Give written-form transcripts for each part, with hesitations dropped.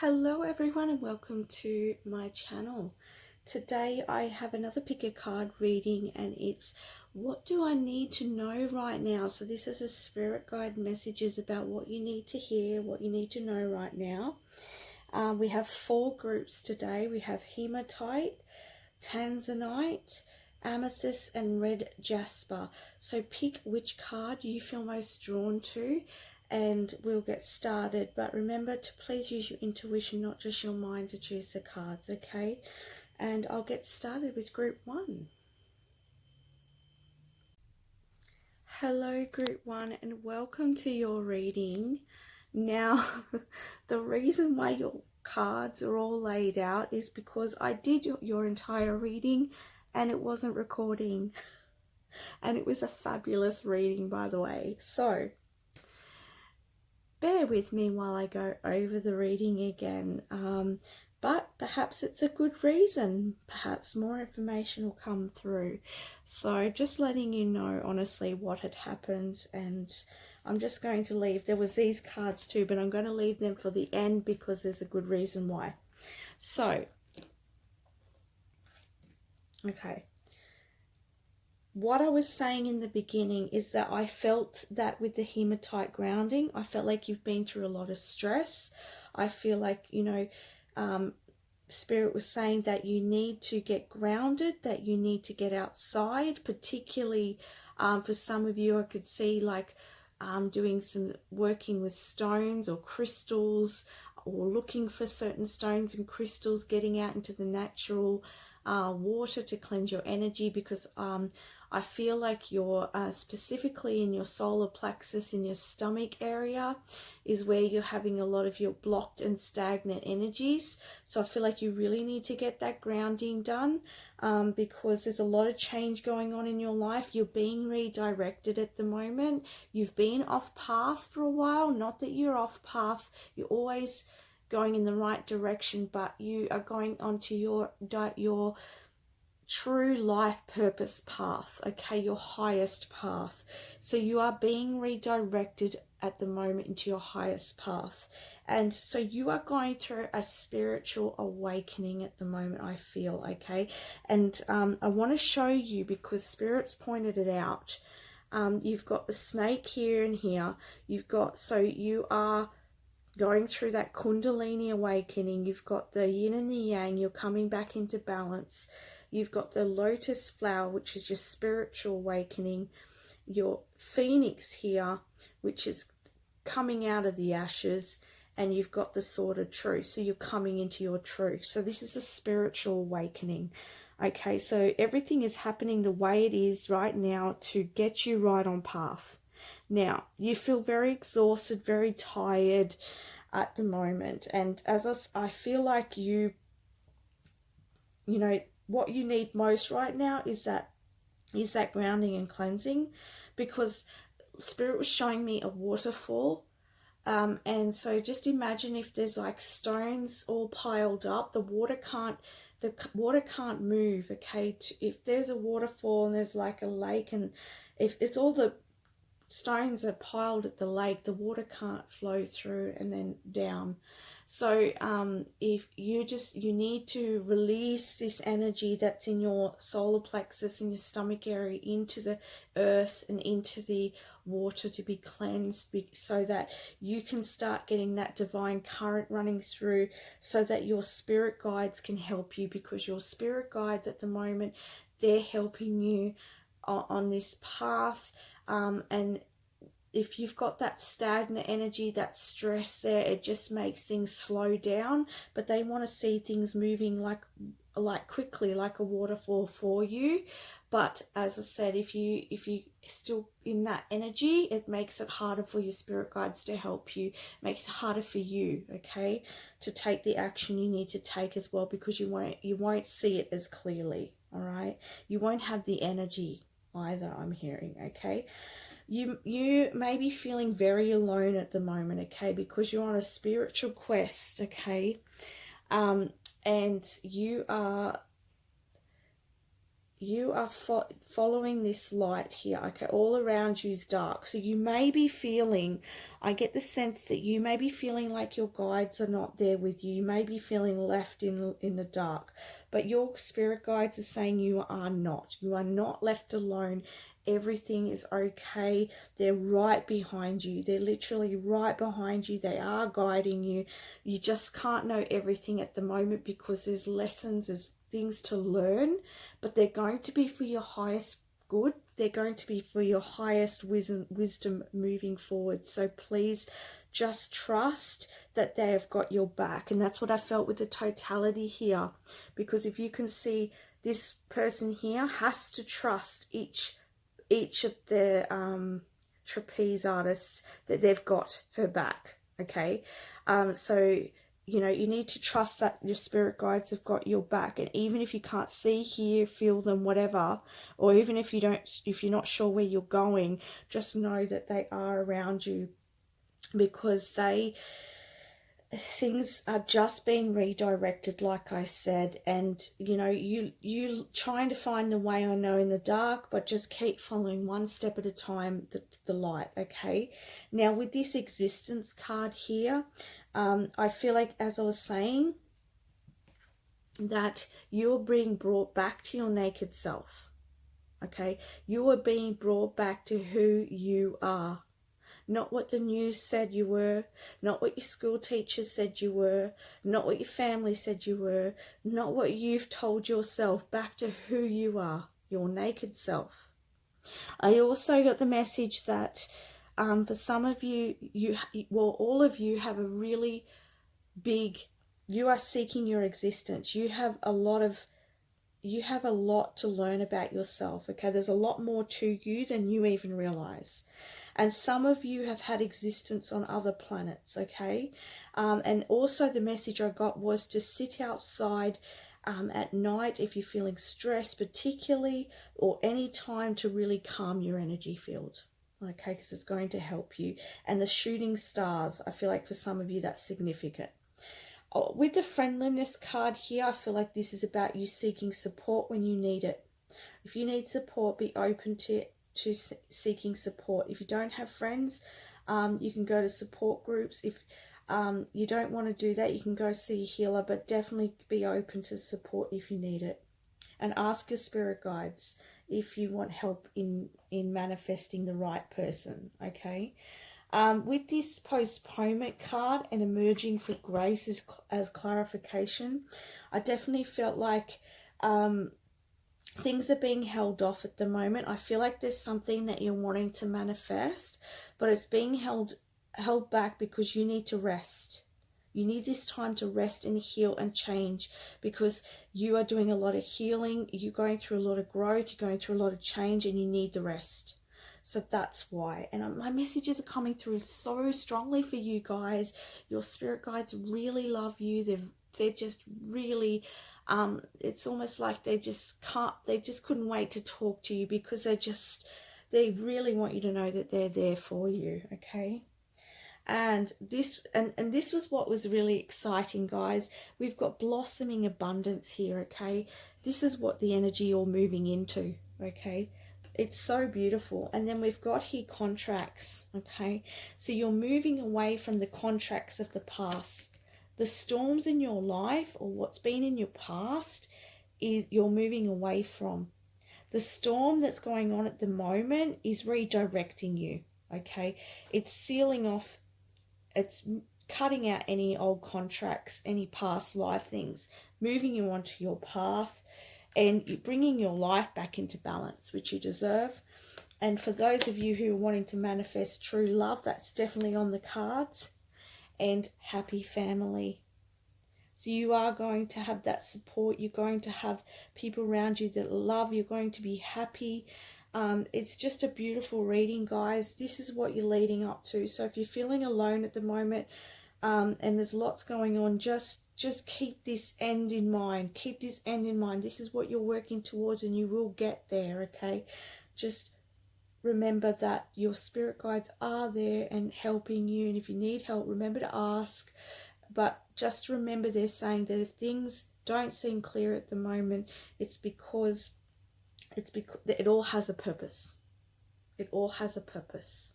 Hello everyone and welcome to my channel. Today I have another pick a card reading and it's what do I need to know right now? So this is a spirit guide messages about what you need to hear, what you need to know right now. We have 4 groups today. We have hematite, tanzanite, amethyst and red jasper. So pick which card you feel most drawn to and we'll get started. But remember to please use your intuition, not just your mind, to choose the cards, okay? And I'll get started with group 1. Hello group 1 and welcome to your reading. Now the reason why your cards are all laid out is because I did your entire reading and it wasn't recording. And it was a fabulous reading, by the way. So bear with me while I go over the reading again. But perhaps it's a good reason. Perhaps more information will come through. So just letting you know honestly what had happened, and I'm just going to leave. There was these cards too, but I'm going to leave them for the end because there's a good reason why. So, okay. What I was saying in the beginning is that I felt that with the hematite grounding, I felt like you've been through a lot of stress. I feel like, Spirit was saying that you need to get grounded, that you need to get outside, particularly for some of you, I could see like doing some working with stones or crystals or looking for certain stones and crystals, getting out into the natural water to cleanse your energy, because I feel like you're specifically in your solar plexus, in your stomach area, is where you're having a lot of your blocked and stagnant energies. So I feel like you really need to get that grounding done because there's a lot of change going on in your life. You're being redirected at the moment. You've been off path for a while. Not that you're off path. You're always going in the right direction, but you are going onto your true life purpose path, okay, your highest path. So you are being redirected at the moment into your highest path, and so you are going through a spiritual awakening at the moment, I feel, okay. And I want to show you, because Spirit's pointed it out. You've got the snake here and here. You've got, so you are going through that Kundalini awakening. You've got the yin and the yang. You're coming back into balance. You've got the lotus flower, which is your spiritual awakening. Your phoenix here, which is coming out of the ashes. And you've got the sword of truth. So you're coming into your truth. So this is a spiritual awakening. Okay, so everything is happening the way it is right now to get you right on path. Now, you feel very exhausted, very tired at the moment. And as I feel like you know, what you need most right now is that grounding and cleansing, because Spirit was showing me a waterfall. And so just imagine if there's like stones all piled up, the water can't move, okay? If there's a waterfall and there's like a lake, and if it's all the stones are piled at the lake, the water can't flow through and then down. So if you need to release this energy that's in your solar plexus, in your stomach area, into the earth and into the water to be cleansed, so that you can start getting that divine current running through, so that your spirit guides can help you, because your spirit guides at the moment, they're helping you on this path. And if you've got that stagnant energy, that stress there, it just makes things slow down. But they want to see things moving like quickly, like a waterfall for you. But as I said, if you still in that energy, it makes it harder for your spirit guides to help you. It makes it harder for you, okay, to take the action you need to take as well, because you won't see it as clearly. All right, you won't have the energy either, I'm hearing, okay. You may be feeling very alone at the moment, okay, because you're on a spiritual quest, okay, and you are you are following this light here, okay? All around you is dark. So you may be feeling, I get the sense that you may be feeling like your guides are not there with you. You may be feeling left in the dark. But your spirit guides are saying you are not. You are not left alone. Everything is okay. They're right behind you. They're literally right behind you. They are guiding you. You just can't know everything at the moment because there's lessons, there's things to learn, but they're going to be for your highest good. They're going to be for your highest wisdom moving forward. So please just trust that they have got your back. And that's what I felt with the totality here, because if you can see, this person here has to trust each of the trapeze artists that they've got her back. Okay, so you know, you need to trust that your spirit guides have got your back. And even if you can't see, hear, feel them, whatever, or even if you're not sure where you're going, just know that they are around you, because things are just being redirected, like I said. And you know, you trying to find the way, I know, in the dark, but just keep following one step at a time, the light. Okay, now with this existence card here, I feel like, as I was saying, that you're being brought back to your naked self. Okay, you are being brought back to who you are. Not what the news said you were, not what your school teachers said you were, not what your family said you were, not what you've told yourself. Back to who you are, your naked self. I also got the message that for some of you, all of you have a really big, you are seeking your existence. You have a lot to learn about yourself. Okay, there's a lot more to you than you even realize. And some of you have had existence on other planets. Okay, and also the message I got was to sit outside at night if you're feeling stressed particularly, or any time, to really calm your energy field. Okay, because it's going to help you. And the shooting stars, I feel like for some of you that's significant. With the friendliness card here, I feel like this is about you seeking support when you need it. If you need support, be open to seeking support. If you don't have friends, you can go to support groups. If you don't want to do that, you can go see a healer, but definitely be open to support if you need it. And ask your spirit guides if you want help in manifesting the right person. Okay. With this postponement card and emerging for grace as clarification, I definitely felt like things are being held off at the moment. I feel like there's something that you're wanting to manifest, but it's being held back because you need to rest. You need this time to rest and heal and change, because you are doing a lot of healing, you're going through a lot of growth, you're going through a lot of change, and you need the rest. So that's why. And my messages are coming through so strongly for you guys. Your spirit guides really love you. They're just really, it's almost like they just couldn't wait to talk to you, because they really want you to know that they're there for you. Okay. And this was what was really exciting, guys. We've got blossoming abundance here. Okay, this is what the energy you're moving into. Okay, it's so beautiful. And then we've got here contracts. Okay, so you're moving away from the contracts of the past. The storms in your life, or what's been in your past, is you're moving away from. The storm that's going on at the moment is redirecting you. Okay, it's sealing off, it's cutting out any old contracts, any past life things, moving you onto your path, and bringing your life back into balance, which you deserve. And for those of you who are wanting to manifest true love, that's definitely on the cards. And happy family. So you are going to have that support. You're going to have people around you that love. You're going to be happy. It's just a beautiful reading, guys. This is what you're leading up to. So if you're feeling alone at the moment, and there's lots going on, just keep this end in mind. Keep this end in mind. This is what you're working towards, and you will get there. Okay, just remember that your spirit guides are there and helping you. And if you need help, remember to ask. But just remember, they're saying that if things don't seem clear at the moment, it's because It's because it all has a purpose. It all has a purpose.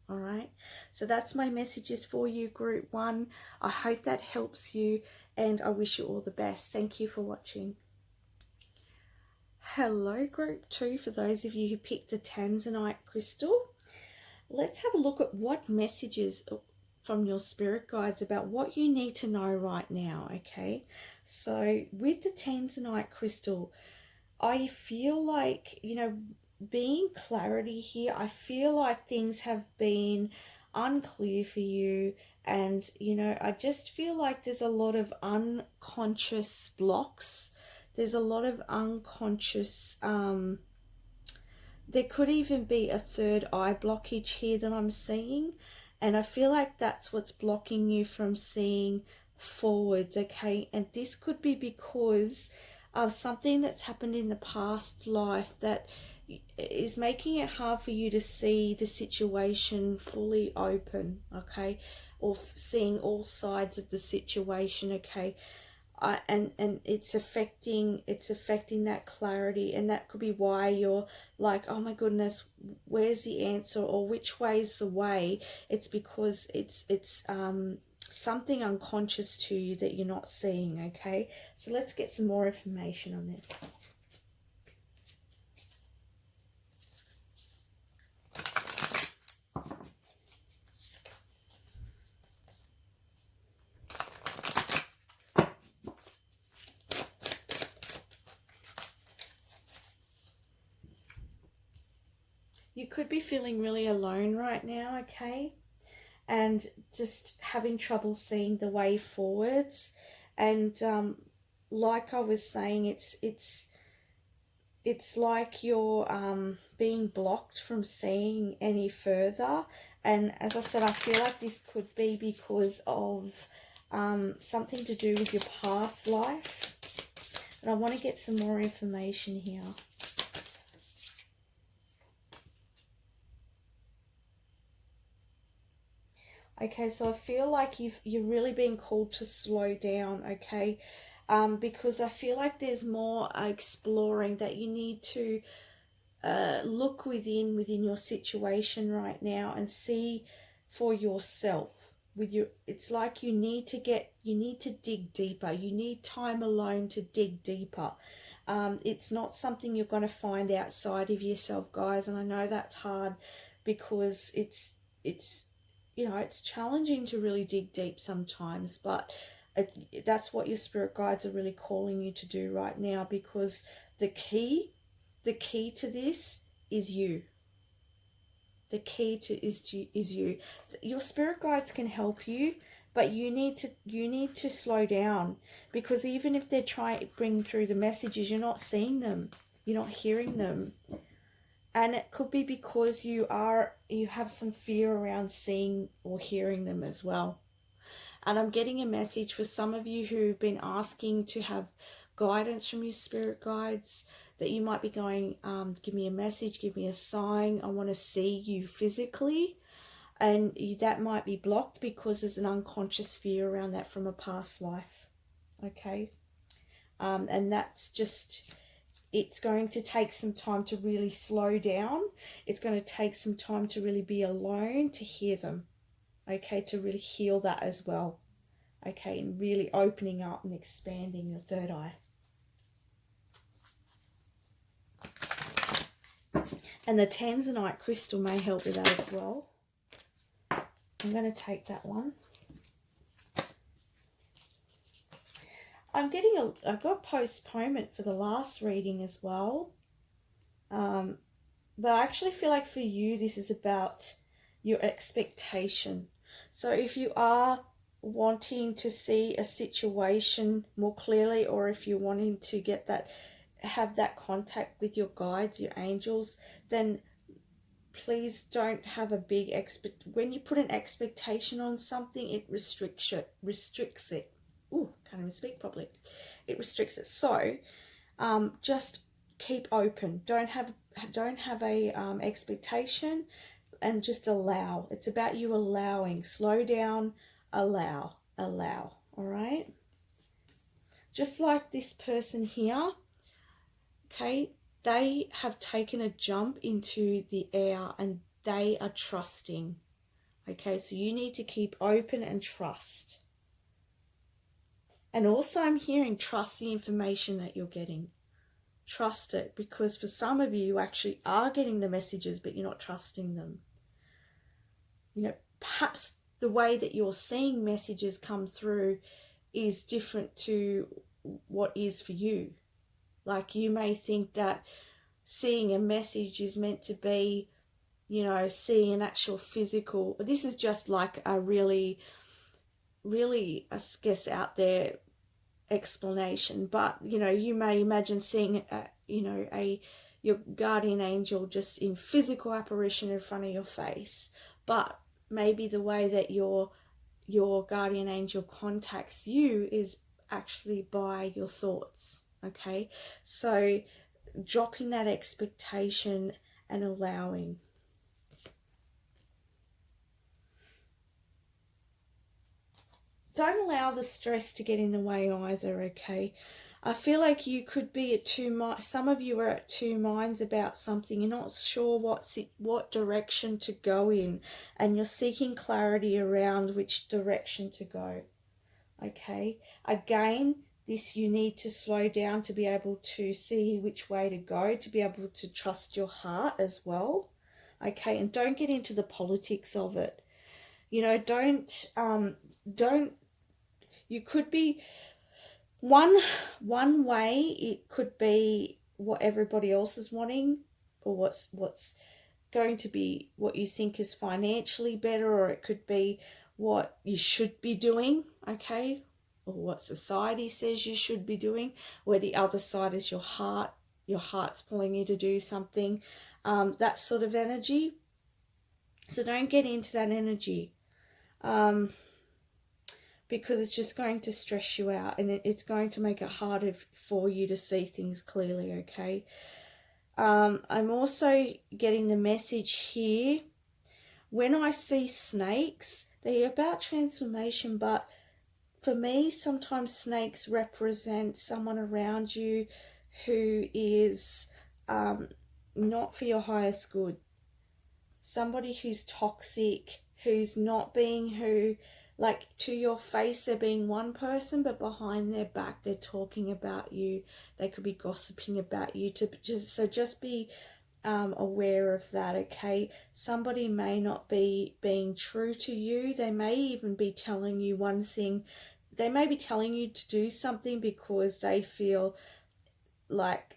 All right. So that's my messages for you, Group 1. I hope that helps you, and I wish you all the best. Thank you for watching. Hello, Group 2. For those of you who picked the Tanzanite crystal, let's have a look at what messages from your spirit guides about what you need to know right now, okay? So with the Tanzanite crystal, I feel like, you know, being clarity here, I feel like things have been unclear for you, and, you know, I just feel like there's a lot of unconscious blocks. There's a lot of unconscious, there could even be a third eye blockage here that I'm seeing, and I feel like that's what's blocking you from seeing forwards, okay? And this could be because of something that's happened in the past life that is making it hard for you to see the situation fully open, okay? Or seeing all sides of the situation, okay? And it's affecting that clarity, and that could be why you're like, oh my goodness, where's the answer, or which way's the way? It's because it's something unconscious to you that you're not seeing, okay? So let's get some more information on this. You could be feeling really alone right now, okay? And just having trouble seeing the way forwards. And like I was saying, it's like you're being blocked from seeing any further. And as I said, I feel like this could be because of something to do with your past life. But I want to get some more information here. Okay, so I feel like you're really being called to slow down, okay? Because I feel like there's more exploring that you need to look within your situation right now and see for yourself. It's like you need to dig deeper. You need time alone to dig deeper. It's not something you're going to find outside of yourself, guys, and I know that's hard because it's you know, it's challenging to really dig deep sometimes, but that's what your spirit guides are really calling you to do right now, because the key to this is you. The key is you. Your spirit guides can help you, but you need to slow down, because even if they're trying to bring through the messages, you're not seeing them, you're not hearing them. And it could be because you have some fear around seeing or hearing them as well. And I'm getting a message for some of you who've been asking to have guidance from your spirit guides, that you might be going, give me a message, give me a sign, I want to see you physically. And that might be blocked because there's an unconscious fear around that from a past life. Okay? And that's just... it's going to take some time to really slow down. It's going to take some time to really be alone to hear them. Okay, to really heal that as well. Okay, and really opening up and expanding your third eye. And the Tanzanite crystal may help with that as well. I'm going to take that one. I got postponement for the last reading as well. But I actually feel like for you, this is about your expectation. So if you are wanting to see a situation more clearly, or if you're wanting to have that contact with your guides, your angels, then please don't have a big when you put an expectation on something, it restricts it. Ooh, can't even speak properly. It restricts it. So just keep open. Don't have a expectation, and just allow. It's about you allowing. Slow down, allow. All right? Just like this person here, okay? they have taken a jump into the air and they are trusting. Okay, so you need to keep open and trust. And also I'm hearing trust the information that you're getting. Trust it, because for some of you, you actually are getting the messages, but you're not trusting them. You know, perhaps the way that you're seeing messages come through is different to what is for you. Like, you may think that seeing a message is meant to be, you know, seeing an actual physical. This is just like a really, really, I guess, out there explanation. But, you know, you may imagine seeing, your guardian angel just in physical apparition in front of your face. But maybe the way that your guardian angel contacts you is actually by your thoughts. Okay, so dropping that expectation and allowing. Don't allow the stress to get in the way either, okay? I feel like you could be at some of you are at two minds about something. You're not sure what direction to go in, and you're seeking clarity around which direction to go, okay? Again, you need to slow down to be able to see which way to go, to be able to trust your heart as well, okay? And don't get into the politics of it. You know, you could be one way. It could be what everybody else is wanting, or what's going to be what you think is financially better, or it could be what you should be doing, okay, or what society says you should be doing, where the other side is your heart's pulling you to do something, that sort of energy. So don't get into that energy, because it's just going to stress you out, and it's going to make it harder for you to see things clearly, okay? I'm also getting the message here. When I see snakes, they're about transformation, but for me, sometimes snakes represent someone around you who is not for your highest good. Somebody who's toxic, who's not being like, to your face they're being one person, but behind their back they're talking about you. They could be gossiping about you. Just be aware of that, okay? Somebody may not be being true to you. They may even be telling you one thing. They may be telling you to do something because they feel like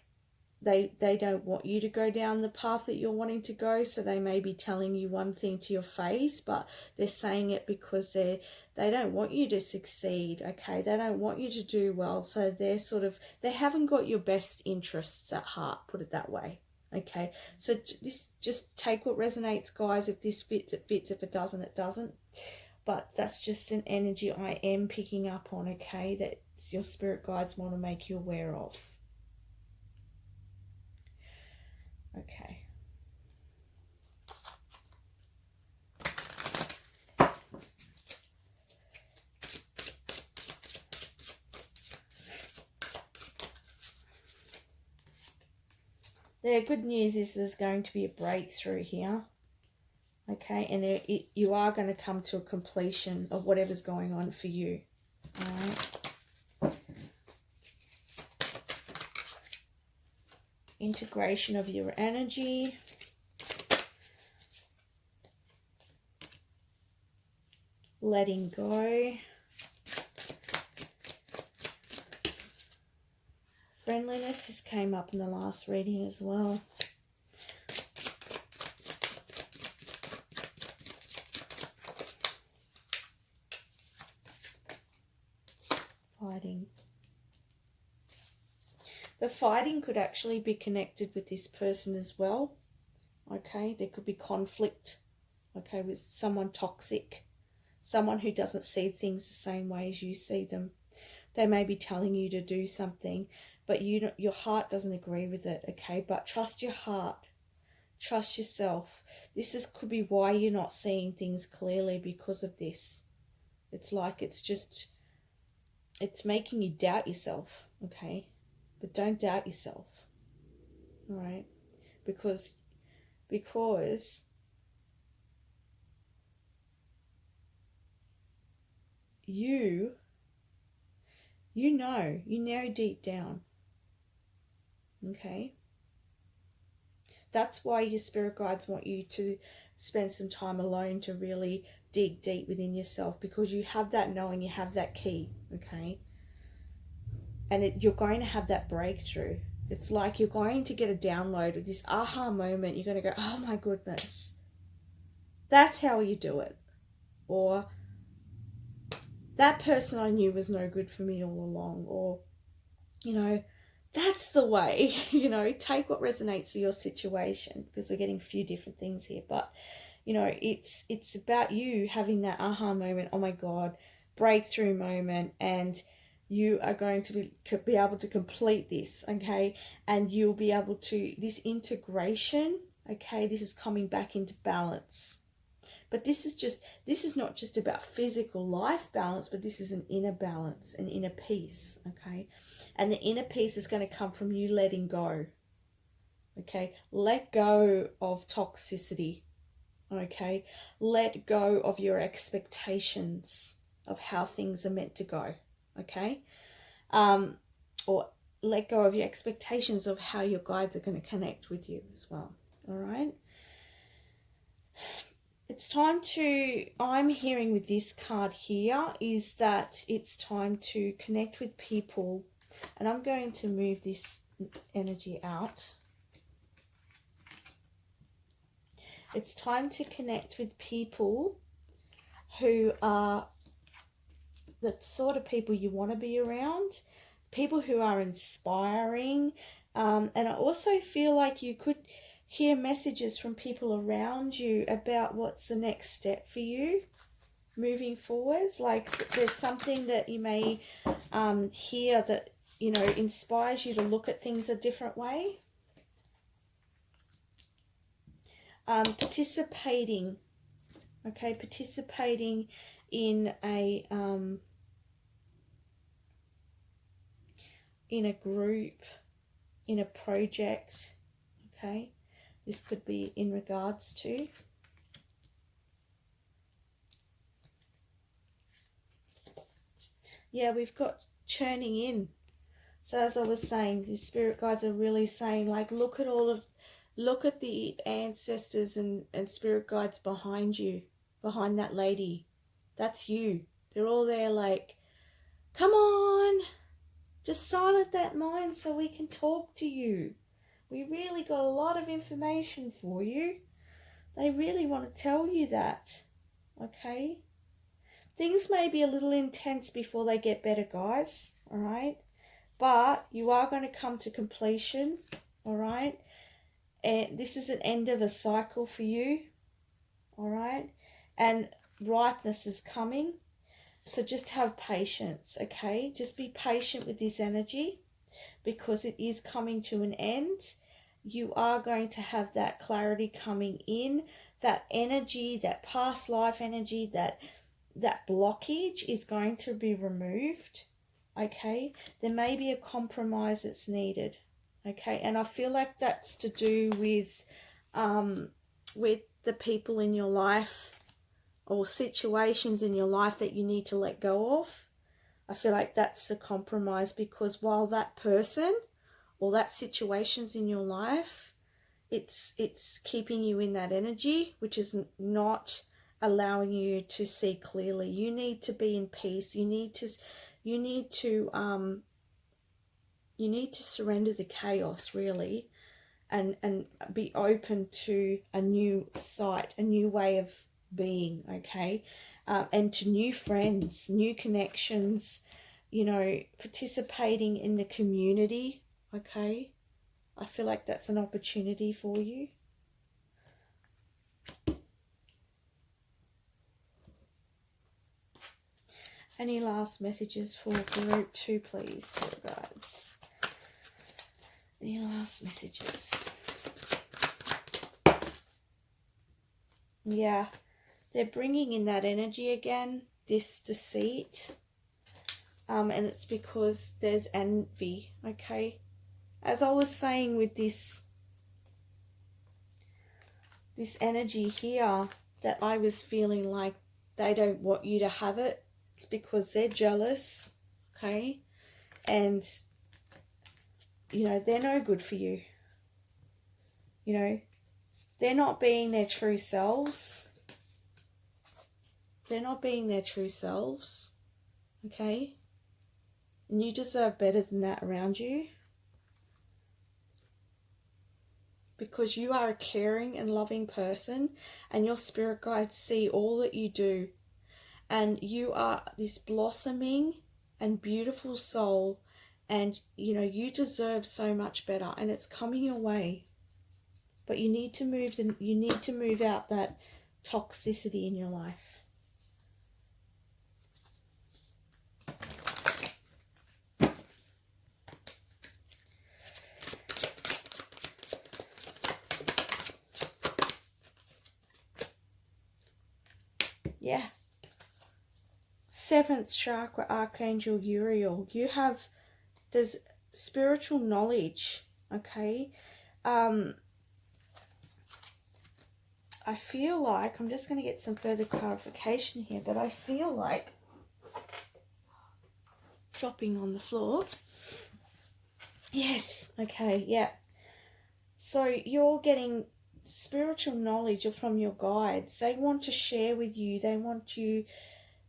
they don't want you to go down the path that you're wanting to go. So they may be telling you one thing to your face, but they're saying it because they don't want you to succeed, okay? They don't want you to do well. So they haven't got your best interests at heart, put it that way. Okay, so this, just take what resonates, guys. If this fits, it fits. If it doesn't, it doesn't. But that's just an energy I am picking up on, okay, that your spirit guides want to make you aware of. Okay. The good news is there's going to be a breakthrough here, okay, and you are going to come to a completion of whatever's going on for you, all right? Integration of your energy. Letting go. Friendliness, this came up in the last reading as well. Fighting. The fighting could actually be connected with this person as well. Okay, there could be conflict, okay, with someone toxic, someone who doesn't see things the same way as you see them. They may be telling you to do something, but your heart doesn't agree with it, okay? But trust your heart. Trust yourself. Could be why you're not seeing things clearly, because of this. It's like it's making you doubt yourself, okay? But don't doubt yourself. all right? Because you know deep down, okay? That's why your spirit guides want you to spend some time alone to really dig deep within yourself, because you have that knowing, you have that key, okay? And you're going to have that breakthrough. It's like you're going to get a download of this aha moment. You're going to go, oh my goodness, that's how you do it. Or that person I knew was no good for me all along. Or, that's the way. Take what resonates for your situation, because we're getting a few different things here. But, it's about you having that aha moment, oh my God, breakthrough moment, and you are going to be able to complete this, okay? And you'll be able to, this integration, okay, this is coming back into balance. But this is not just about physical life balance, but this is an inner balance, an inner peace, okay? And the inner peace is going to come from you letting go, okay? Let go of toxicity, okay? Let go of your expectations of how things are meant to go, okay? Or let go of your expectations of how your guides are going to connect with you as well, all right? It's time to, I'm hearing with this card here, is that it's time to connect with people. And I'm going to move this energy out. It's time to connect with people who are the sort of people you want to be around, people who are inspiring. And I also feel like you could hear messages from people around you about what's the next step for you moving forwards. Like there's something that you may hear that, inspires you to look at things a different way. Participating in a group, in a project, okay? This could be in regards to we've got churning in. So as I was saying, the spirit guides are really saying, like, look at the ancestors and spirit guides behind you, behind that lady. That's you. They're all there like, come on, just silence that mind so we can talk to you. We really got a lot of information for you. They really want to tell you that, okay? Things may be a little intense before they get better, guys, all right? But you are going to come to completion, all right? And this is an end of a cycle for you, all right? And ripeness is coming. So just have patience, okay? Just be patient with this energy, because it is coming to an end. You are going to have that clarity coming in, that energy, that past life energy, that blockage is going to be removed, okay? There may be a compromise that's needed, okay? And I feel like that's to do with the people in your life or situations in your life that you need to let go of. I feel like that's a compromise, because while that person or that situation's in your life, it's keeping you in that energy, which is not allowing you to see clearly. You need to be in peace. You need to surrender the chaos, really, and be open to a new sight, a new way of being, okay? And to new friends, new connections, participating in the community, okay? I feel like that's an opportunity for you. Any last messages for group 2, please, spirit guides? Any last messages? Yeah, they're bringing in that energy again, this deceit. And it's because there's envy, okay? As I was saying with this this energy here that I was feeling like they don't want you to have it. It's because they're jealous, okay? And, you know, they're no good for you. You know, they're not being their true selves. They're not being their true selves, okay? And you deserve better than that around you. Because you are a caring and loving person, and your spirit guides see all that you do. And you are this blossoming and beautiful soul, and you know, you deserve so much better, and it's coming your way. But you need to move out that toxicity in your life. Yeah. 7th chakra, Archangel Uriel. There's spiritual knowledge, okay? I feel like, I'm just going to get some further clarification here, but I feel like, dropping on the floor. Yes, okay, yeah. So you're getting spiritual knowledge from your guides. They want to share with you. They want you,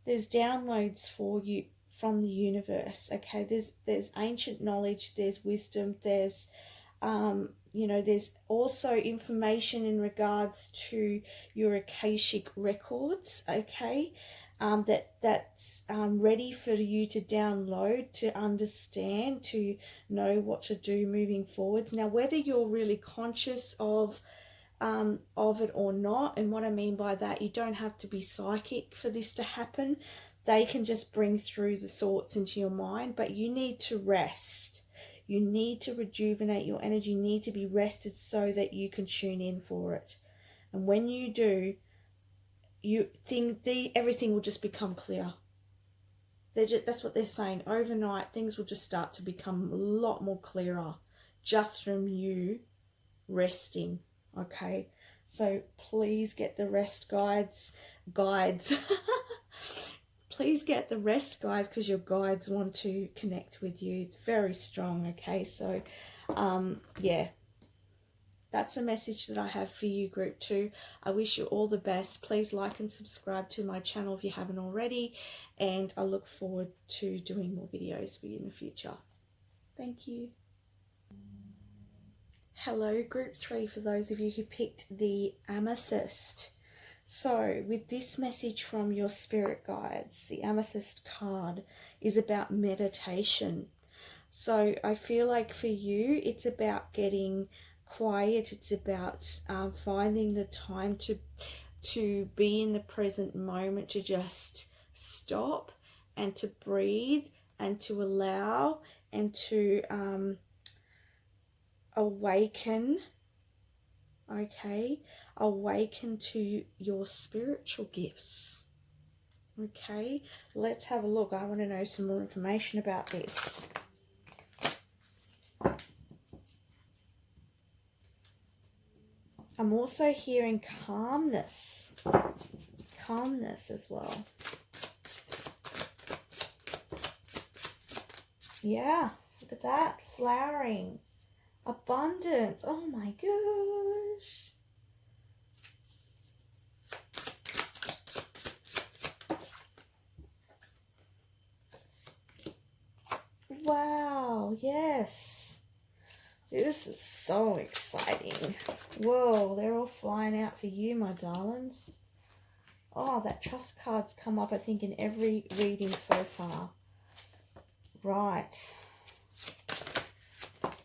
there's downloads for you from the universe, okay? There's ancient knowledge, there's wisdom, there's you know, there's also information in regards to your Akashic records, okay? That's ready for you to download, to understand, to know what to do moving forwards. Now, whether you're really conscious of it or not, and what I mean by that, you don't have to be psychic for this to happen. They can just bring through the thoughts into your mind, but you need to rest. You need to rejuvenate your energy. You need to be rested so that you can tune in for it. And when you do, everything will just become clear. That's what they're saying. Overnight, things will just start to become a lot more clearer just from you resting, okay? So please get the rest, guides. Please get the rest, guys, because your guides want to connect with you. It's very strong, okay? So, yeah, that's a message that I have for you, Group 2. I wish you all the best. Please like and subscribe to my channel if you haven't already, and I look forward to doing more videos for you in the future. Thank you. Hello, Group 3, for those of you who picked the amethyst. So, with this message from your spirit guides, the amethyst card is about meditation. So, I feel like for you, it's about getting quiet. It's about finding the time to be in the present moment, to just stop and to breathe and to allow and to awaken, okay? Awaken to your spiritual gifts, okay? Let's have a look. I want to know some more information about this. I'm also hearing calmness as well. Yeah, look at that, flowering, abundance. Oh my gosh. Wow, yes. This is so exciting. Whoa, they're all flying out for you, my darlings. Oh, that trust card's come up, I think, in every reading so far. Right.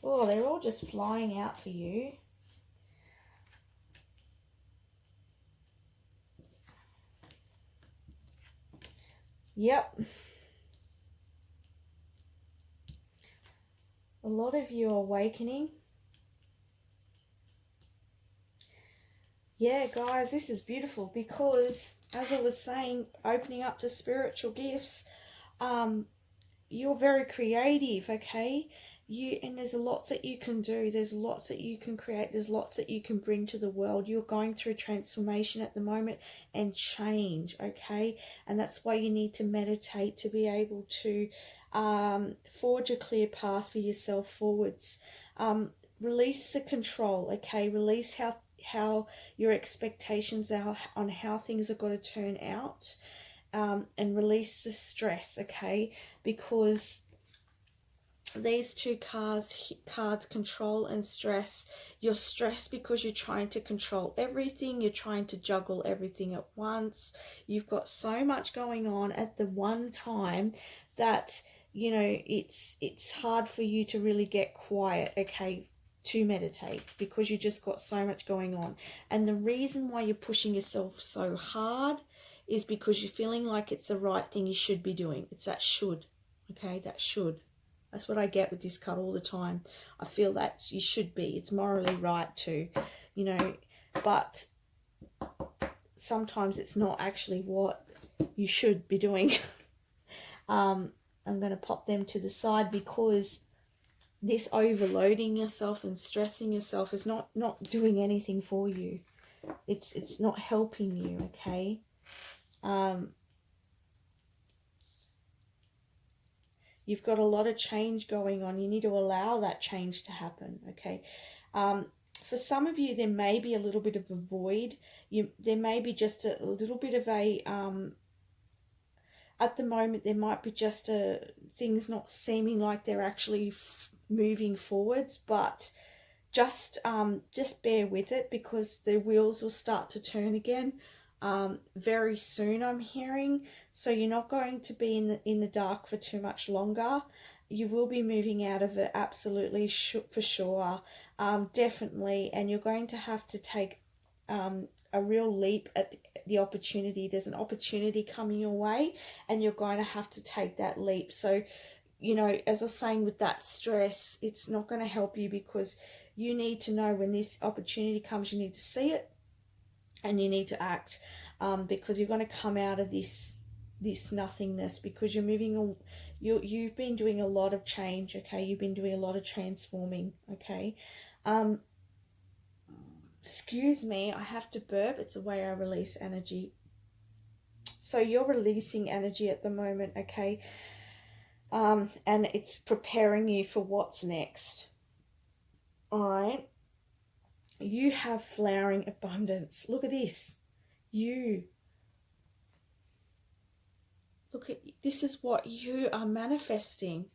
Oh, they're all just flying out for you. Yep. A lot of you are awakening. Yeah, guys, this is beautiful because, as I was saying, opening up to spiritual gifts, you're very creative, okay? and there's lots that you can do, there's lots that you can create, there's lots that you can bring to the world. You're going through transformation at the moment and change, okay? And that's why you need to meditate to be able to forge a clear path for yourself forwards. Release the control, okay? Release how your expectations are on how things are going to turn out, and release the stress, okay? Because these two cards, control and stress. You're stressed because you're trying to control everything. You're trying to juggle everything at once. You've got so much going on at the one time that, you know, it's hard for you to really get quiet, okay, to meditate, because you just got so much going on. And the reason why you're pushing yourself so hard is because you're feeling like it's the right thing you should be doing. It's that should, okay, that should. That's what I get with this card all the time. I feel that you should be. It's morally right to, you know, but sometimes it's not actually what you should be doing. I'm going to pop them to the side, because this overloading yourself and stressing yourself is not doing anything for you. It's not helping you, okay? You've got a lot of change going on. You need to allow that change to happen, okay? For some of you, there may be a little bit of a void. There may be just a little bit of a... at the moment, there might be just things not seeming like they're actually moving forwards, but just bear with it, because the wheels will start to turn again very soon, I'm hearing. So you're not going to be in the dark for too much longer. You will be moving out of it, absolutely, for sure, definitely. And you're going to have to take a real leap at the opportunity. There's an opportunity coming your way, and you're going to have to take that leap. So, you know, as I was saying, with that stress, it's not going to help you, because you need to know when this opportunity comes, you need to see it and you need to act, because you're going to come out of this nothingness, because you're moving on. You've been doing a lot of change, okay? You've been doing a lot of transforming, okay? Excuse me, I have to burp. It's the way I release energy. So you're releasing energy at the moment, okay? And it's preparing you for what's next. All right? You have flowering abundance. Look at this. Look at, this is what you are manifesting.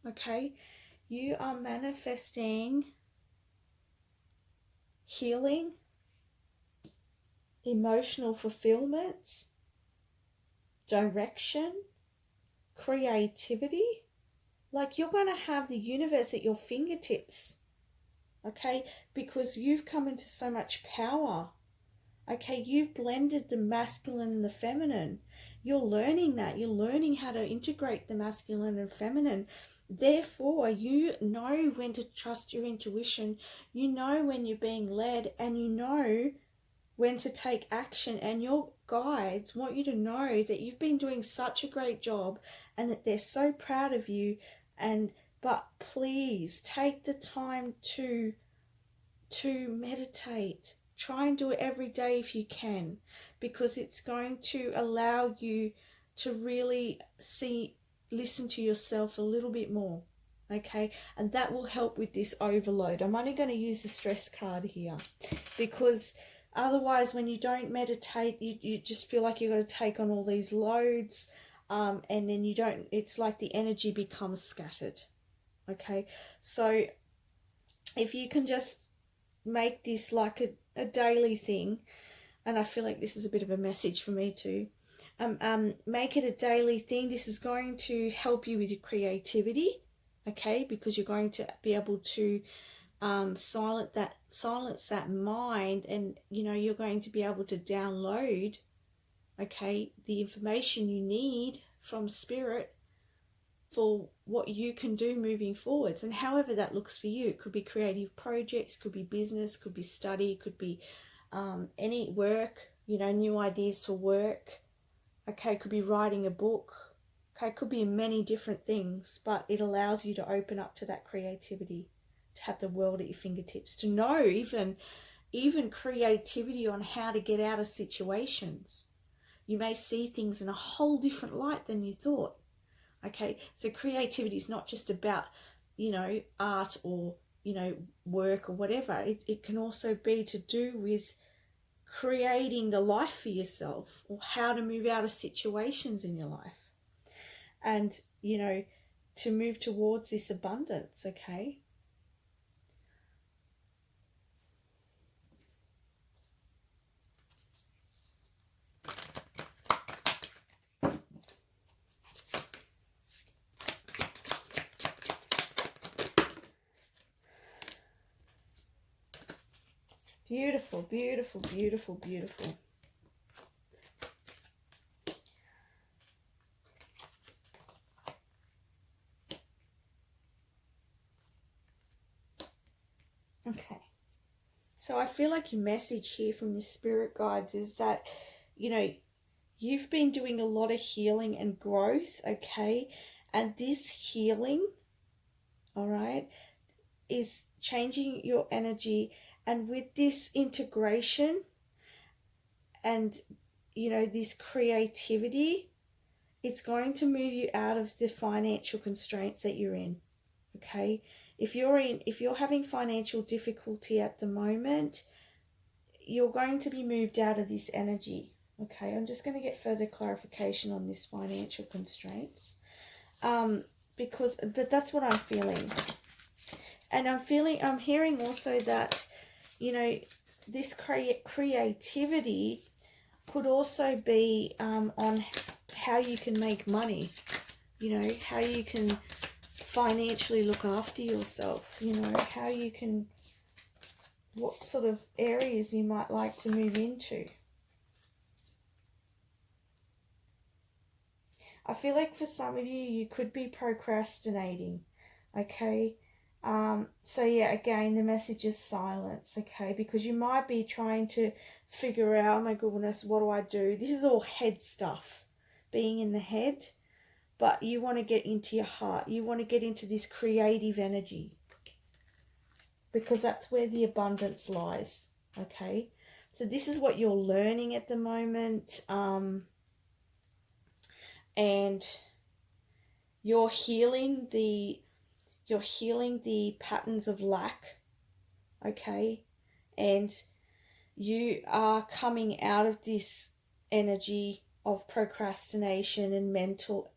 Okay? You are manifesting healing, emotional fulfillment, direction, creativity. Like, you're going to have the universe at your fingertips, okay? Because you've come into so much power, okay? You've blended the masculine and the feminine. You're learning that. You're learning how to integrate the masculine and feminine. Therefore, you know when to trust your intuition. You know when you're being led, and you know when to take action. And your guides want you to know that you've been doing such a great job, and that they're so proud of you. But please take the time to meditate. Try and do it every day if you can, because it's going to allow you to really listen to yourself a little bit more, okay? And that will help with this overload. I'm only going to use the stress card here, because otherwise, when you don't meditate, you just feel like you've got to take on all these loads, and then you don't, it's like the energy becomes scattered, okay? So if you can just make this like a daily thing, and I feel like this is a bit of a message for me too, make it a daily thing. This is going to help you with your creativity, okay? Because you're going to be able to silence that mind, and you know, you're going to be able to download, okay, the information you need from spirit for what you can do moving forwards. And however that looks for you, it could be creative projects, could be business, could be study, could be any work, you know, new ideas for work, okay, could be writing a book, Okay, it could be many different things, but it allows you to open up to that creativity, to have the world at your fingertips, to know even creativity on how to get out of situations. You may see things in a whole different light than you thought. Okay, so creativity is not just about, art or, work or whatever. It can also be to do with creating the life for yourself, or how to move out of situations in your life. And, to move towards this abundance, okay? Beautiful, beautiful, beautiful, beautiful. Okay. So I feel like your message here from your spirit guides is that, you've been doing a lot of healing and growth, okay? And this healing, all right, is changing your energy. And with this integration and, this creativity, it's going to move you out of the financial constraints that you're in, okay? If you're having financial difficulty at the moment, you're going to be moved out of this energy, okay? I'm just going to get further clarification on this financial constraints, but that's what I'm feeling. And I'm hearing also that, this creativity could also be on how you can make money, how you can financially look after yourself, how you can, what sort of areas you might like to move into. I feel like for some of you could be procrastinating, okay? So yeah, again, the message is silence, okay? Because you might be trying to figure out, oh my goodness, what do I do? This is all head stuff, being in the head, but you want to get into your heart. You want to get into this creative energy, because that's where the abundance lies, okay? So this is what you're learning at the moment, and you're healing the patterns of lack, okay? And you are coming out of this energy of procrastination and mental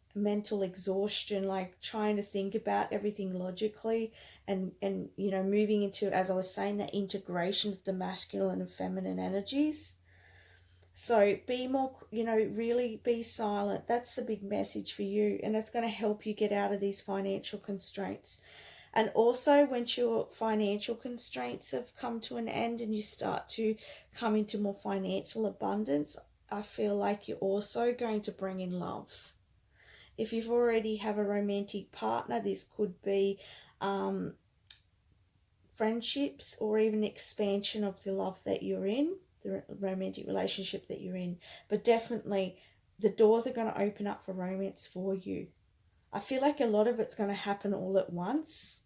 exhaustion, like trying to think about everything logically, and moving into, as I was saying, that integration of the masculine and feminine energies. So be more, really be silent. That's the big message for you, and it's going to help you get out of these financial constraints. And also, once your financial constraints have come to an end and you start to come into more financial abundance, I feel like you're also going to bring in love. If you've already have a romantic partner, this could be friendships, or even expansion of the love that you're in, the romantic relationship that you're in. But definitely the doors are going to open up for romance for you. I feel like a lot of it's going to happen all at once,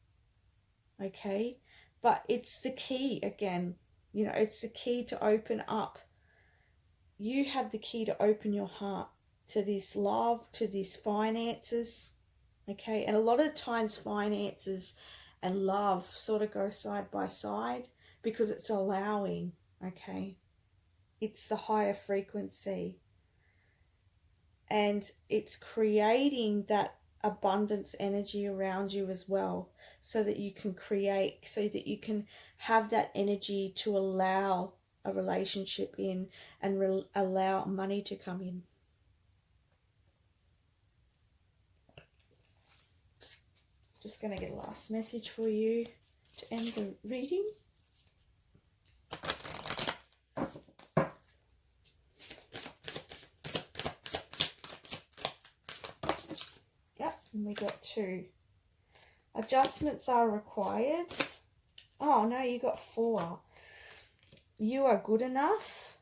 okay? But it's the key, again, it's the key to open up. You have the key to open your heart to this love, to these finances, okay? And a lot of times finances and love sort of go side by side, because it's allowing, okay? It's the higher frequency, and it's creating that abundance energy around you as well, so that you can create, so that you can have that energy to allow a relationship in, and allow money to come in. Just going to get a last message for you to end the reading. Yep, and we got 2. Adjustments are required. Oh no, you got 4. You are good enough.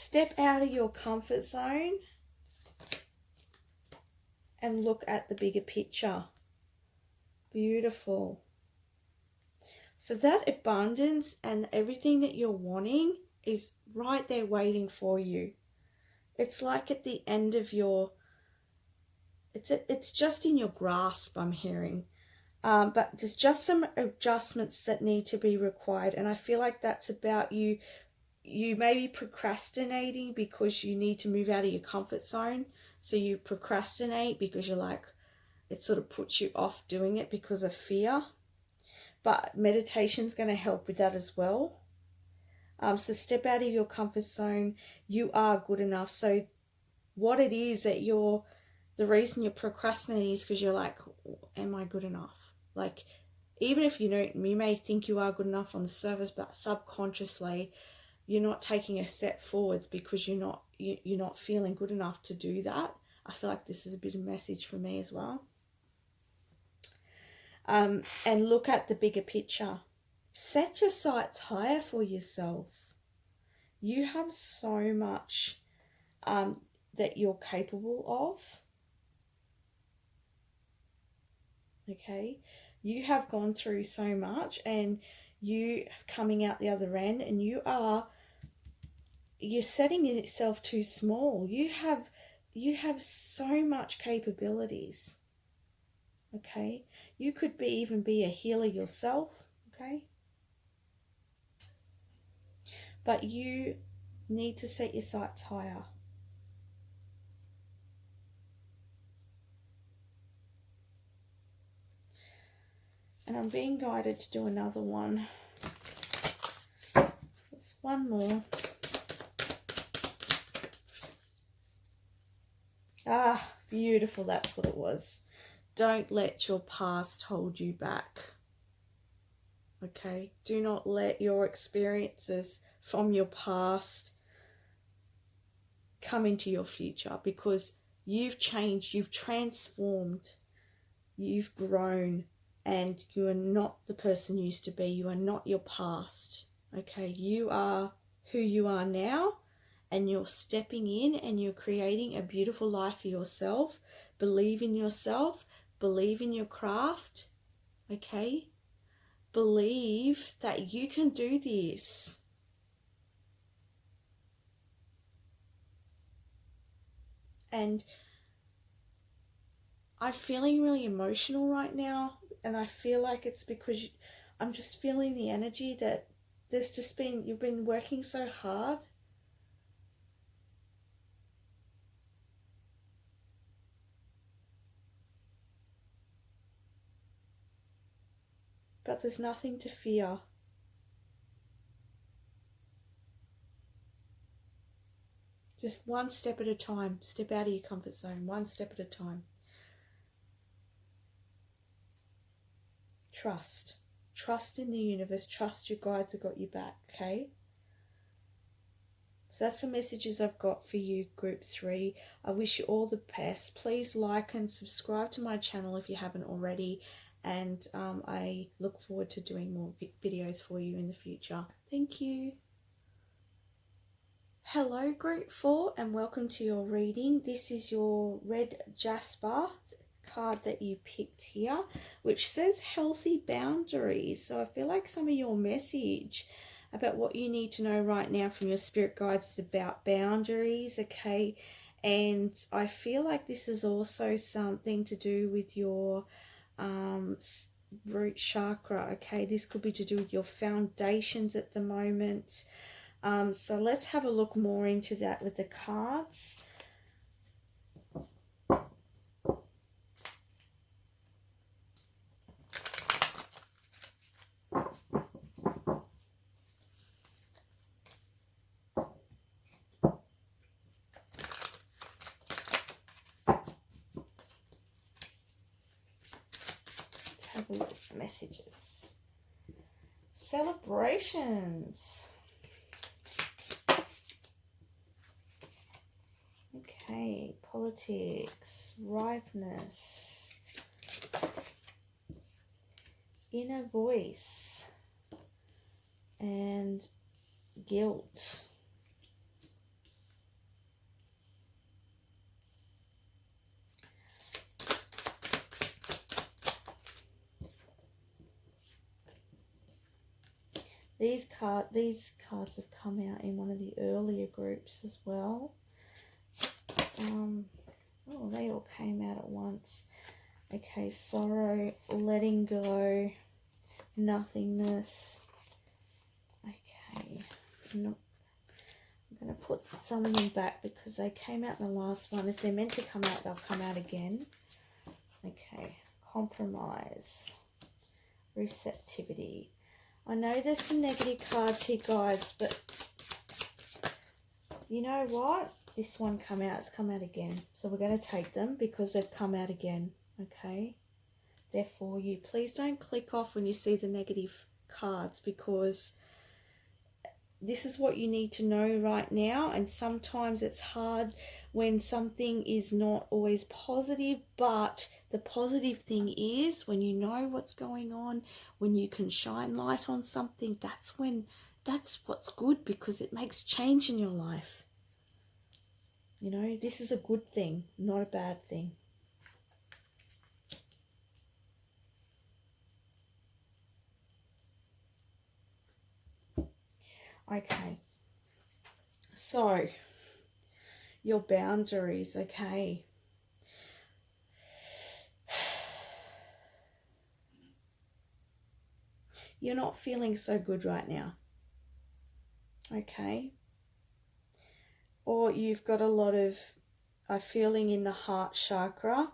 Step out of your comfort zone and look at the bigger picture. Beautiful. So that abundance and everything that you're wanting is right there waiting for you. It's like at the end of your, it's just in your grasp, I'm hearing. But there's just some adjustments that need to be required. And I feel like that's about you may be procrastinating because you need to move out of your comfort zone. So you procrastinate because you're like, it sort of puts you off doing it because of fear. But meditation's going to help with that as well. So step out of your comfort zone. You are good enough. So what it is that the reason you're procrastinating is because you're like, am I good enough? Like, even if you may think you are good enough on the surface, but subconsciously you're not taking a step forwards because you're not feeling good enough to do that. I feel like this is a bit of a message for me as well. And look at the bigger picture. Set your sights higher for yourself. You have so much that you're capable of. Okay? You have gone through so much and you coming out the other end, and you're setting yourself too small. You have so much capabilities. Okay? You could even be a healer yourself, okay? But you need to set your sights higher. And I'm being guided to do another one. Just one more. Ah, beautiful, that's what it was. Don't let your past hold you back. Okay? Do not let your experiences from your past come into your future, because you've changed, you've transformed, you've grown, and you are not the person you used to be. You are not your past. Okay? You are who you are now, and you're stepping in and you're creating a beautiful life for yourself. Believe in yourself. Believe in your craft. Okay? Believe that you can do this. And I'm feeling really emotional right now, and I feel like it's because I'm just feeling the energy that you've been working so hard. But there's nothing to fear. Just one step at a time. Step out of your comfort zone, one step at a time. Trust. Trust in the universe. Trust your guides have got your back, okay? So that's the messages I've got for you, Group 3. I wish you all the best. Please like and subscribe to my channel if you haven't already. And I look forward to doing more videos for you in the future. Thank you. Hello, Group 4, and welcome to your reading. This is your red Jasper card that you picked here, which says healthy boundaries. So I feel like some of your message about what you need to know right now from your spirit guides is about boundaries, okay? And I feel like this is also something to do with your root chakra, okay? This could be to do with your foundations at the moment. So let's have a look more into that with the cards. Let's have a look at the messages. Celebrations. Okay, politics, ripeness, inner voice, and guilt. These cards have come out in one of the earlier groups as well. Oh, they all came out at once. Okay, sorrow, letting go, nothingness. Okay, I'm going to put some of them back because they came out in the last one. If they're meant to come out, they'll come out again. Okay, compromise, receptivity. I know there's some negative cards here, guys, but you know what? This one come out, it's come out again. So we're going to take them because they've come out again, okay? They're for you. Please don't click off when you see the negative cards because this is what you need to know right now. And sometimes it's hard when something is not always positive, but the positive thing is when you know what's going on, when you can shine light on something, that's what's good because it makes change in your life. You know, this is a good thing, not a bad thing. Okay, so your boundaries, okay. You're not feeling so good right now, okay. Or you've got a lot of a feeling in the heart chakra.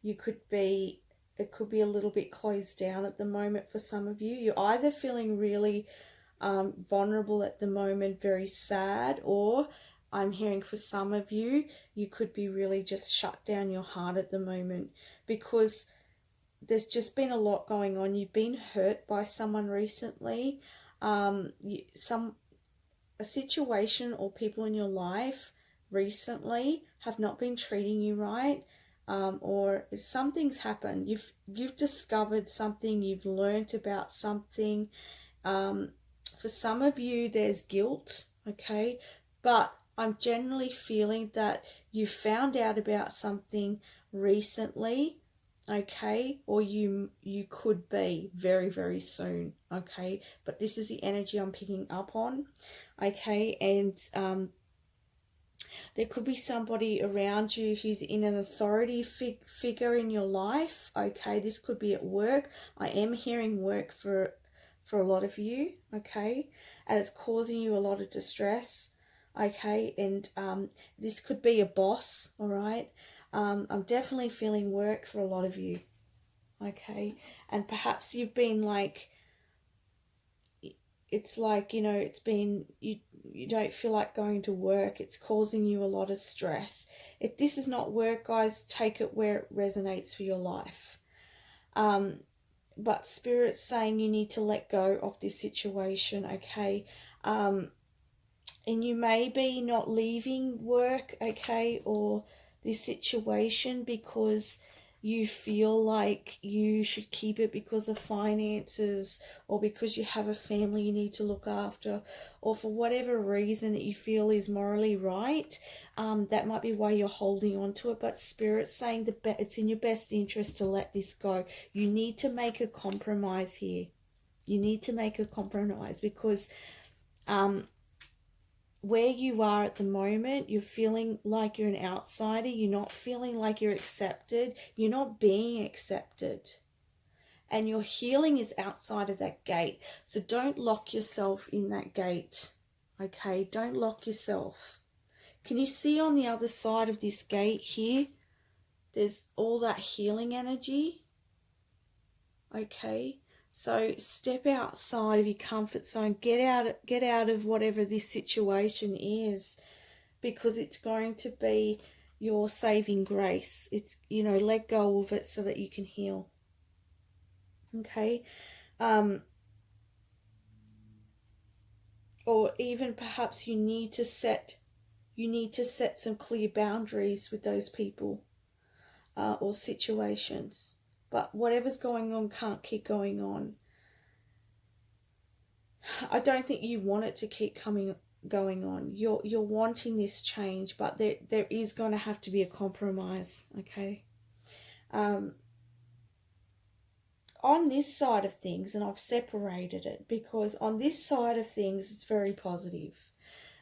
It could be a little bit closed down at the moment for some of you. You're either feeling really vulnerable at the moment, very sad, or I'm hearing for some of you, you could be really just shut down your heart at the moment because there's just been a lot going on. You've been hurt by someone recently, a situation or people in your life recently have not been treating you right, or something's happened. You've discovered something, you've learned about something. For some of you, there's guilt, okay? But I'm generally feeling that you found out about something recently, okay? Or you could be very, very soon, okay? But this is the energy I'm picking up on, okay? And there could be somebody around you who's in an authority figure in your life, okay? This could be at work. I am hearing work for a lot of you, okay? And it's causing you a lot of distress, okay? And this could be a boss, all right? I'm definitely feeling work for a lot of you, okay? And perhaps you've been like, it's like, you know, it's been, you don't feel like going to work. It's causing you a lot of stress. If this is not work, guys, take it where it resonates for your life. But Spirit's saying you need to let go of this situation, okay? And you may be not leaving work, okay, or this situation because you feel like you should keep it because of finances or because you have a family you need to look after, or for whatever reason that you feel is morally right. That might be why you're holding on to it, but Spirit's saying it's in your best interest to let this go. You need to make a compromise here. You need to make a compromise because where you are at the moment, you're feeling like you're an outsider. You're not feeling like you're accepted. You're not being accepted. And your healing is outside of that gate. So don't lock yourself in that gate. Okay? Don't lock yourself. Can you see on the other side of this gate here? There's all that healing energy. Okay? So step outside of your comfort zone. Get out of whatever this situation is, because it's going to be your saving grace. It's, you know, let go of it so that you can heal. Okay? Or even perhaps you need to set some clear boundaries with those people or situations. But whatever's going on can't keep going on. I don't think you want it to keep going on. You're wanting this change, but there is going to have to be a compromise, okay? on this side of things, and I've separated it because on this side of things, it's very positive.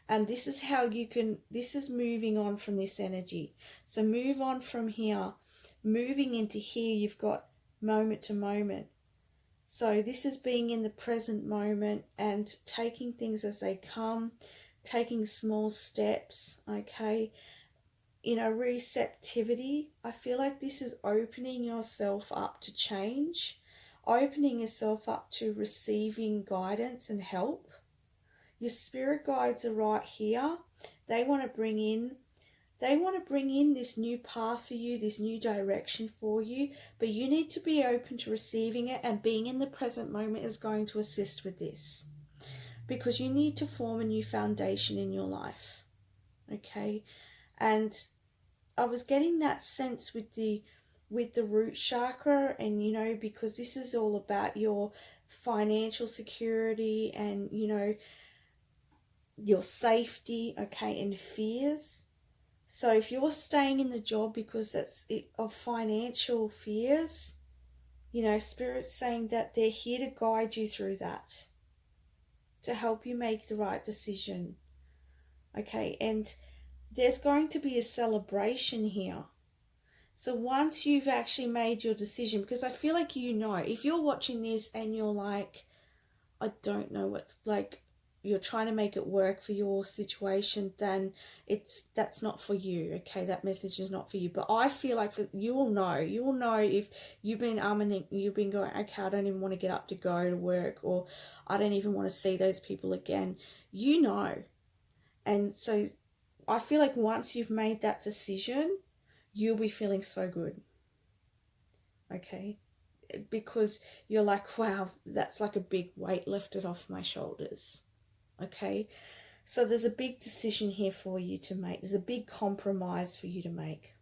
And this is how you can, this is moving on from this energy. So move on from here, moving into here, you've got moment to moment. So this is being in the present moment and taking things as they come, taking small steps, okay? In a receptivity, I feel like this is opening yourself up to change, opening yourself up to receiving guidance and help. Your spirit guides are right here. They want to bring in this new path for you, this new direction for you, but you need to be open to receiving it, and being in the present moment is going to assist with this because you need to form a new foundation in your life, okay? And I was getting that sense with the root chakra, and you know, because this is all about your financial security and, you know, your safety, okay, and fears. So if you're staying in the job because it's of financial fears, you know, Spirit's saying that they're here to guide you through that, to help you make the right decision, okay? And there's going to be a celebration here. So once you've actually made your decision, because I feel like, you know, if you're watching this and you're like, I don't know what's, like, you're trying to make it work for your situation, then that's not for you, okay? That message is not for you. But I feel like you will know if you've been you've been going, okay, I don't even want to get up to go to work, or I don't even want to see those people again, you know. And so I feel like once you've made that decision, you'll be feeling so good, okay? Because you're like, wow, that's like a big weight lifted off my shoulders, okay? So there's a big decision here for you to make. There's a big compromise for you to make.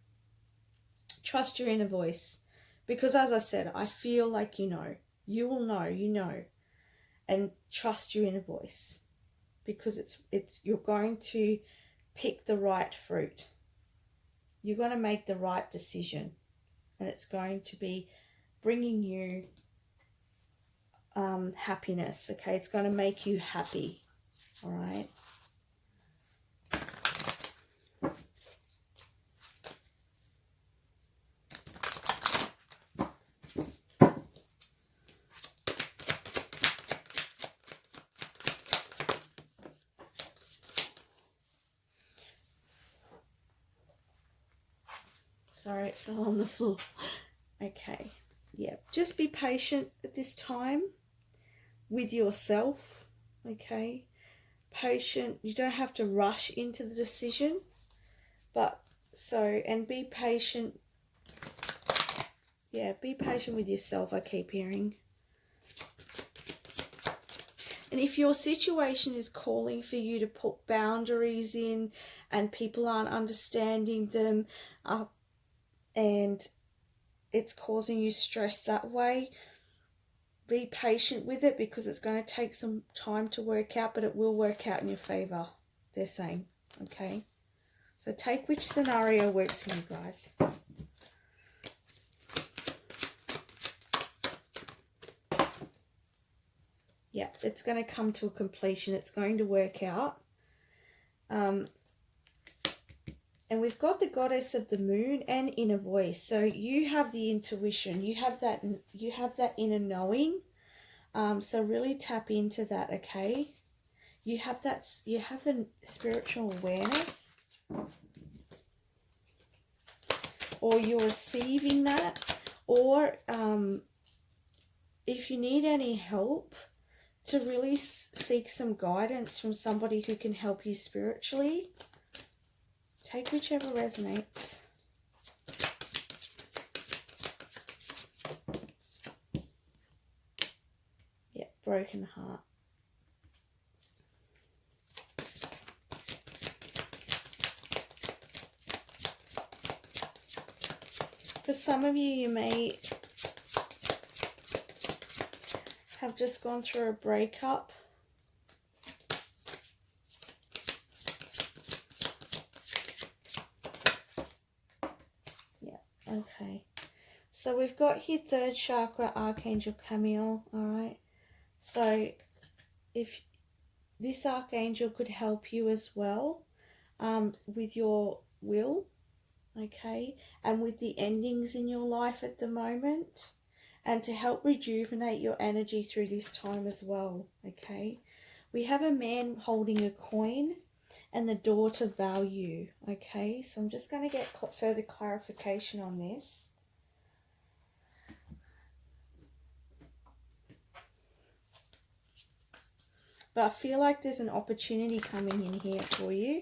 Trust your inner voice, because as I said, I feel like you know. You will know, you know. And trust your inner voice, because it's you're going to pick the right fruit. You're going to make the right decision, and it's going to be bringing you happiness, okay? It's going to make you happy, all right? Sorry, it fell on the floor. Okay, yeah, just be patient at this time with yourself, okay? Patient, you don't have to rush into the decision, but and be patient. Yeah, be patient with yourself, I keep hearing. And if your situation is calling for you to put boundaries in and people aren't understanding them, and it's causing you stress that way, be patient with it, because it's going to take some time to work out, but it will work out in your favor, they're saying, okay? So take which scenario works for you guys. Yeah, it's going to come to a completion. It's going to work out. And we've got the goddess of the moon and inner voice. So you have the intuition. You have that inner knowing. So really tap into that, okay? You have a spiritual awareness, or you're receiving that, or if you need any help, to really seek some guidance from somebody who can help you spiritually. Take whichever resonates. Yeah, broken heart. For some of you, you may have just gone through a breakup. Yeah, okay. So we've got here third chakra, Archangel Camille, all right? So if this Archangel could help you as well with your will, okay, and with the endings in your life at the moment, and to help rejuvenate your energy through this time as well, okay? We have a man holding a coin and the door to value, okay? So I'm just going to get further clarification on this. But I feel like there's an opportunity coming in here for you.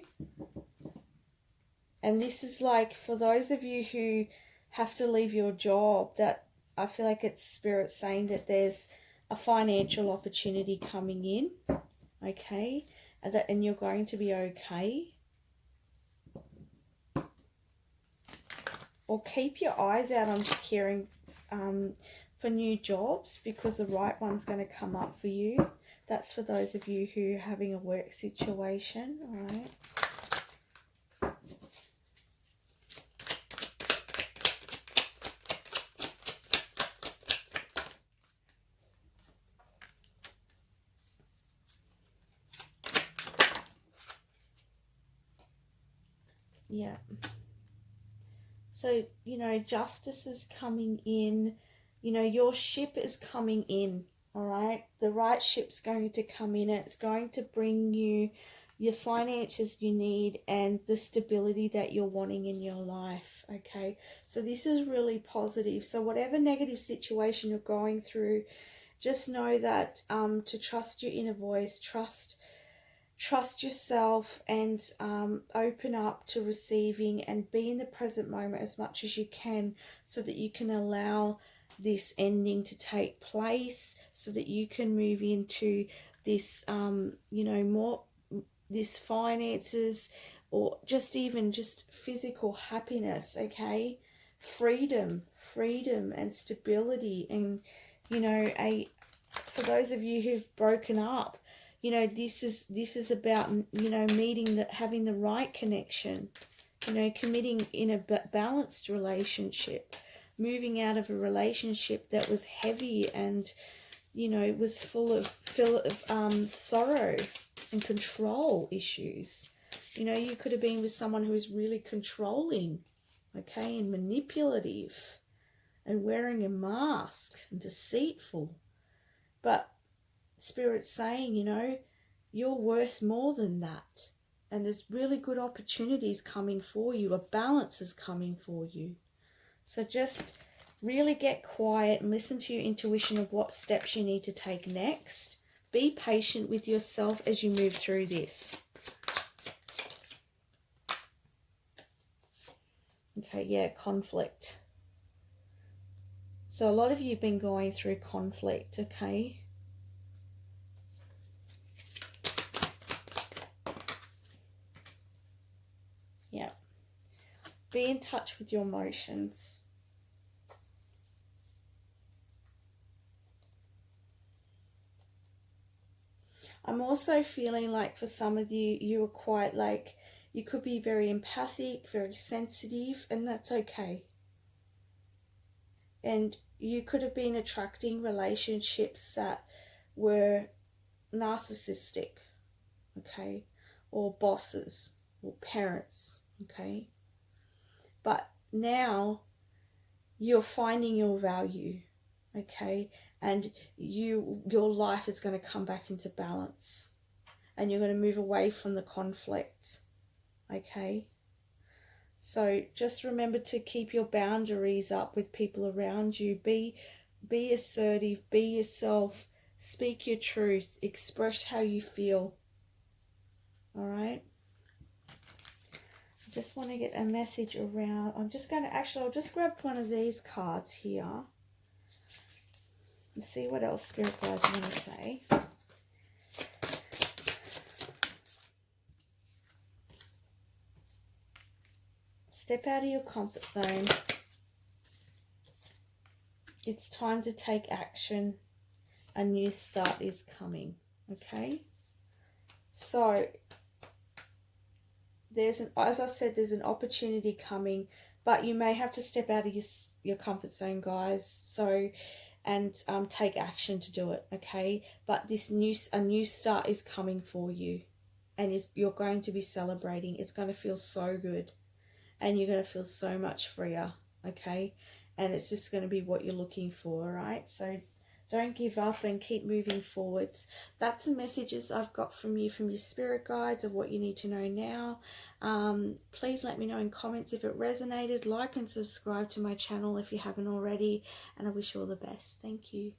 And this is like, for those of you who have to leave your job, that I feel like it's Spirit saying that there's a financial opportunity coming in, okay? And you're going to be okay. Or keep your eyes out, I'm hearing, for new jobs, because the right one's going to come up for you. That's for those of you who are having a work situation, all right? Yeah. So, you know, justice is coming in. You know, your ship is coming in, all right? The right ship's going to come in. It's going to bring you your finances you need and the stability that you're wanting in your life, okay? So this is really positive. So whatever negative situation you're going through, just know that to trust your inner voice, trust yourself, and open up to receiving and be in the present moment as much as you can, so that you can allow this ending to take place, so that you can move into this you know, more this finances, or just even just physical happiness, okay? Freedom and stability, and you know, for those of you who've broken up, you know, this is about, you know, having the right connection, you know, committing in a balanced relationship, moving out of a relationship that was heavy and, you know, was full of sorrow and control issues. You know, you could have been with someone who was really controlling, okay, and manipulative and wearing a mask and deceitful. But Spirit's saying, you know, you're worth more than that. And there's really good opportunities coming for you. A balance is coming for you. So just really get quiet and listen to your intuition of what steps you need to take next. Be patient with yourself as you move through this. Okay, yeah, conflict. So a lot of you have been going through conflict, okay? Yeah. Be in touch with your emotions. I'm also feeling like for some of you, you are quite like, you could be very empathic, very sensitive, and that's okay. And you could have been attracting relationships that were narcissistic, okay, or bosses, or parents, okay. But now you're finding your value, okay, and your life is going to come back into balance, and you're going to move away from the conflict, okay. So just remember to keep your boundaries up with people around you. Be assertive, be yourself, speak your truth, express how you feel. All right? I just want to get a message around. I'll just grab one of these cards here and see what else Spirit Guides want to say. Step out of your comfort zone. It's time to take action. A new start is coming, okay? So, as I said, there's an opportunity coming but you may have to step out of your comfort zone, guys. So, and take action to do it, okay? But a new start is coming for you, and you're going to be celebrating. It's going to feel so good, and you're going to feel so much freer, okay? And it's just going to be what you're looking for, right? So don't give up and keep moving forwards. That's the messages I've got from you, from your spirit guides, of what you need to know now. Please let me know in comments if it resonated. Like and subscribe to my channel if you haven't already. And I wish you all the best. Thank you.